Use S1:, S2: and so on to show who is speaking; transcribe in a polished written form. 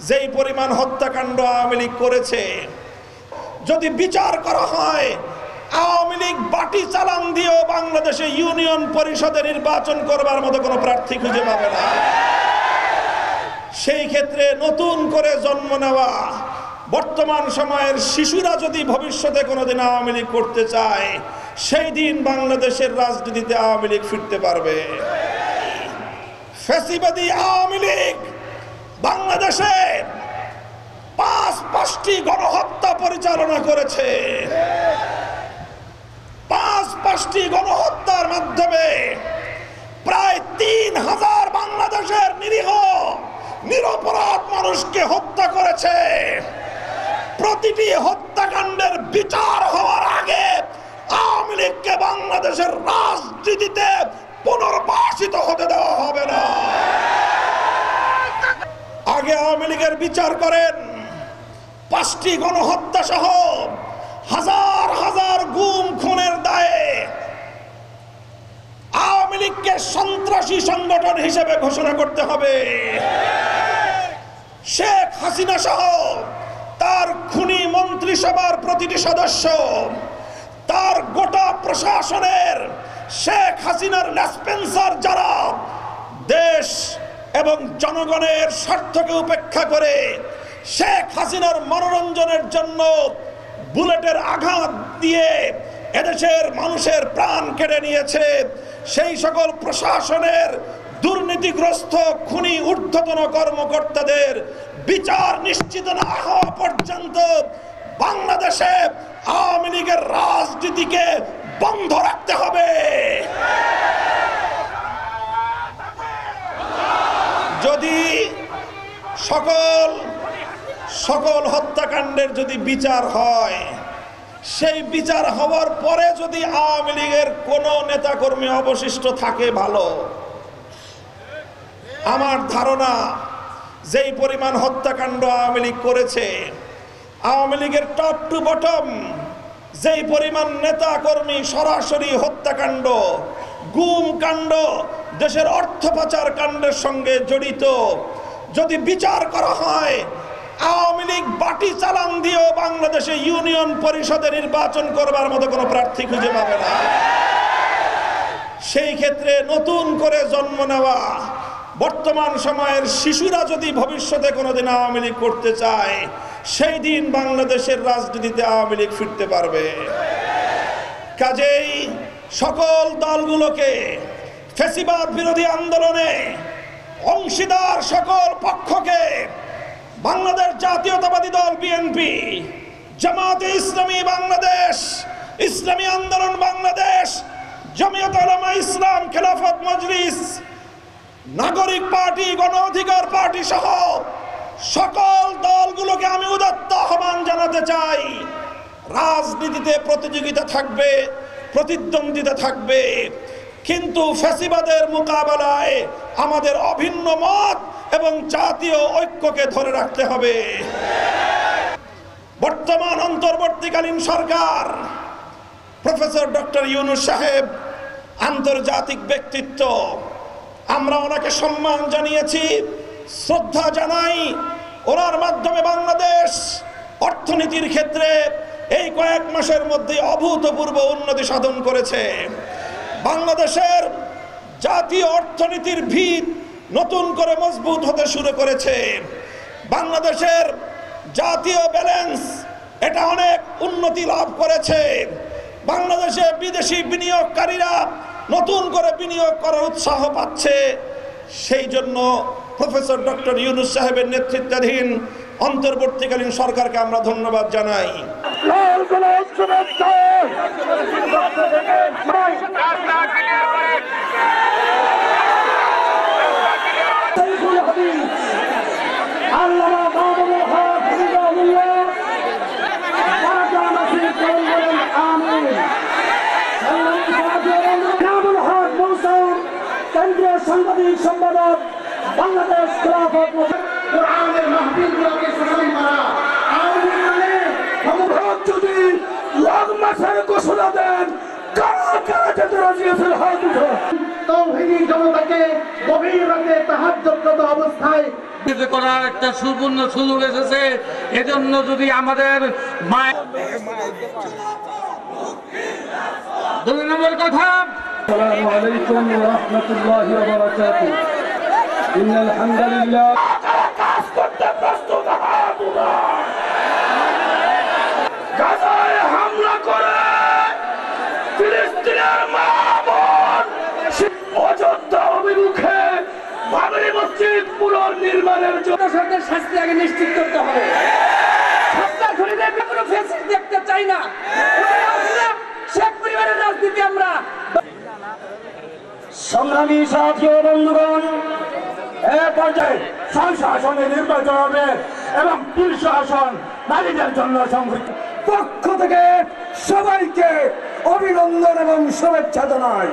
S1: যেই পরিমাণ হত্যাকাণ্ড আওয়ামী লীগ করেছে, যদি বিচার করা হয়, আওয়ামী লীগ বাটি চালান দিয়েও বাংলাদেশে ইউনিয়ন পরিষদে নির্বাচন করবার মতো কোনো প্রার্থী খুঁজে পাবে না। সেই ক্ষেত্রে নতুন করে জন্ম নেওয়া বর্তমান সময়ের শিশুরা যদি ভবিষ্যতে কোনোদিন আওয়ামী লীগ করতে চায়, সেই দিন বাংলাদেশের রাজনীতিতে আওয়ামী লীগ ফিরতে পারবে। ফ্যাসিবাদী আওয়ামী লীগ বাংলাদেশে পাঁচটি গণহত্যা পরিচালনা করেছে। পাঁচটি গণহত্যার মাধ্যমে প্রায় 3000 বাংলাদেশের নিরীহ নিরপরাধ মানুষকে হত্যা করেছে। প্রতিটি হত্যাকাণ্ডের বিচার হওয়ার আগে আওয়ামী লীগকে বাংলাদেশের রাজনীতিতে পুনর্বাসিত হতে দেওয়া হবে না। আগে আওয়ামী লীগের বিচার করেন। 5টি গণহত্যা সহ হাজার হাজার গুম খুনের দায়ে আওয়ামী লীগকে সন্ত্রাসী সংগঠন হিসেবে ঘোষণা করতে হবে। শেখ হাসিনা সহ তার খুনি মন্ত্রিসভার প্রতিটি সদস্য, তার গোটা প্রশাসনের শেখ হাসিনার লেসপেন্সার যারা দেশ এবং জনগণের স্বার্থকে উপেক্ষা করে শেখ হাসিনার মনোরঞ্জনের জন্য বুলেটের আঘাত দিয়ে এদেশের মানুষের প্রাণ কেড়ে নিয়েছে, সেই সকল প্রশাসনের দুর্নীতিগ্রস্ত খুনি ঊর্ধ্বতন কর্মকর্তাদের বিচার নিশ্চিত না হওয়া পর্যন্ত বাংলাদেশে আওয়ামী লীগের রাজনীতিকে বন্ধ রাখতে হবে। যদি সকল হত্যাকাণ্ডের যদি বিচার হয়, সেই বিচার হওয়ার পরে যদি আওয়ামী লীগের কোন নেতাকর্মী অবশিষ্ট থাকে ভালো। আমার ধারণা যেই পরিমাণ হত্যাকাণ্ড আওয়ামী লীগ করেছে, আওয়ামী লীগের টপ টু বটম যেই পরিমাণ নেতাকর্মী সরাসরি হত্যাকাণ্ড, গুম কাণ্ড, দেশের অর্থ পাচার কাণ্ডের সঙ্গে জড়িত, যদি বিচার করা হয়, আওয়ামী লীগ বাটি চালান দিয়েও বাংলাদেশে ইউনিয়ন পরিষদে নির্বাচন করবার মতো কোনো প্রার্থী খুঁজে পাবে না। সেই ক্ষেত্রে নতুন করে জন্ম নেওয়া বর্তমান সময়ের শিশুরা যদি ভবিষ্যতে কোনোদিন আওয়ামী লীগ করতে চায়, সেই দিন বাংলাদেশের রাজনীতিতে আওয়ামী লীগ ফিরতে পারবে। কাজেই সকল দলগুলোকে ফ্যাসিবাদ বিরোধী আন্দোলনে অংশীদার সকল পক্ষকে বাংলাদেশ জাতীয়তাবাদী দল বিএনপি, জামাতে ইসলামী বাংলাদেশ, ইসলামী আন্দোলন বাংলাদেশ, জমিয়ত উলামা ইসলাম, খেলাফত মজলিস, নাগরিক পার্টি, গণ অধিকার পার্টি সহ সকল দলগুলোকে আমি উদাত্ত আহ্বান জানাতে চাই। রাজনীতিতে প্রতিযোগিতা থাকবে, প্রতিদ্বন্দ্বিতা থাকবে, কিন্তু ফ্যাসিবাদের মোকাবেলায় আমাদের অভিন্ন মত এবং জাতীয় ঐক্যকে ধরে রাখতে হবে। বর্তমান অন্তর্বর্তীকালীন সরকার, প্রফেসর ডক্টর ইউনূস সাহেব আন্তর্জাতিক ব্যক্তিত্ব, আমরা ওনাকে সম্মান জানিয়েছি, শ্রদ্ধা জানাই। ওনার মাধ্যমে বাংলাদেশ অর্থনীতির ক্ষেত্রে এই কয়েক মাসের মধ্যে অভূতপূর্ব উন্নতি সাধন করেছে। বাংলাদেশের জাতীয় অর্থনীতির ভিত নতুন করে মজবুত হতে শুরু করেছে। বাংলাদেশের জাতীয় ব্যালেন্স এটা অনেক উন্নতি লাভ করেছে। বাংলাদেশে বিদেশি বিনিয়োগকারীরা নতুন করে বিনিয়োগ করার উৎসাহ পাচ্ছে। সেই জন্য প্রফেসর ডক্টর ইউনূস সাহেবের নেতৃত্বাধীন অন্তর্বর্তীকালীন সরকারকে আমরা ধন্যবাদ জানাই।
S2: কেন্দ্রীয় সাংবাদিক সম্পাদক, বাংলাদেশ খেলাফত
S3: কোরআনের মাহফিলগুলোকে শোষণ করা,
S2: যদি লগ মাসের ঘোষণা দেন, কারা কারা যেতে রাজি আছেন হাত উঠে।
S3: তৌহিদি জনতাকে গভীর রাতে তাহাজ্জুদরত অবস্থায়
S4: করার একটা সুপূর্ণ সুযোগ এসেছে। এজন্য যদি আমাদের দুই নম্বর কথা,
S2: আসসালামু আলাইকুম ওয়া রাহমাতুল্লাহি ওয়া বারাকাতুহু। ইন্নাল হামদালিল্লাহ
S1: গাজায় হামলা করে ফিলিস্তিনের মা-বোন অযোধ্যা অভিমুখে বাবরি মসজিদ পুনর্নির্মাণের জন্য
S2: সরকার শাস্তি আগে নিশ্চিত করতে হবে। সরকার খুনিদের কোনো ফেসিস দেখতে চাই না। শেখ পরিবারের রাজনীতি আমরা। সংগ্রামী সাথী ও বন্ধুগণ, এ পর্যায়ে 600 আসনে নির্বাচন হবে এবং 300 আসন নারীদের জন্য সংরক্ষিত। পক্ষ থেকে সবাইকে অভিনন্দন এবং শুভেচ্ছা জানাই।